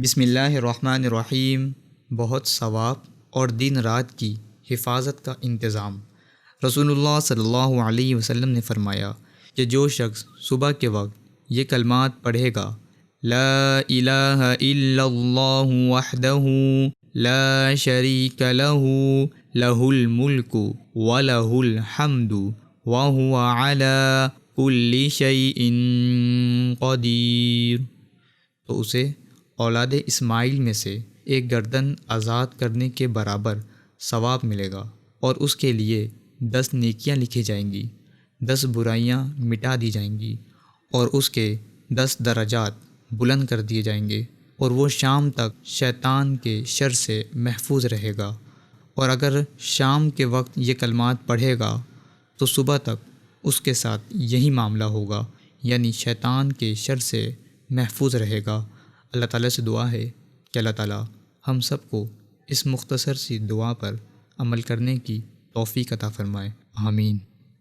بسم اللہ الرحمن الرحیم۔ بہت ثواب اور دن رات کی حفاظت کا انتظام۔ رسول اللہ صلی اللہ علیہ وسلم نے فرمایا کہ جو شخص صبح کے وقت یہ کلمات پڑھے گا، لا الہ الا اللہ وحدہ لا شریک لہ لہ الملک ولہ الحمد وہو علی کل شیء قدیر، تو اسے اولاد اسماعیل میں سے ایک گردن آزاد کرنے کے برابر ثواب ملے گا، اور اس کے لیے 10 نیکیاں لکھی جائیں گی، 10 برائیاں مٹا دی جائیں گی، اور اس کے 10 درجات بلند کر دیے جائیں گے، اور وہ شام تک شیطان کے شر سے محفوظ رہے گا۔ اور اگر شام کے وقت یہ کلمات پڑھے گا تو صبح تک اس کے ساتھ یہی معاملہ ہوگا، یعنی شیطان کے شر سے محفوظ رہے گا۔ اللہ تعالیٰ سے دعا ہے کہ اللہ تعالیٰ ہم سب کو اس مختصر سی دعا پر عمل کرنے کی توفیق عطا فرمائے، آمین۔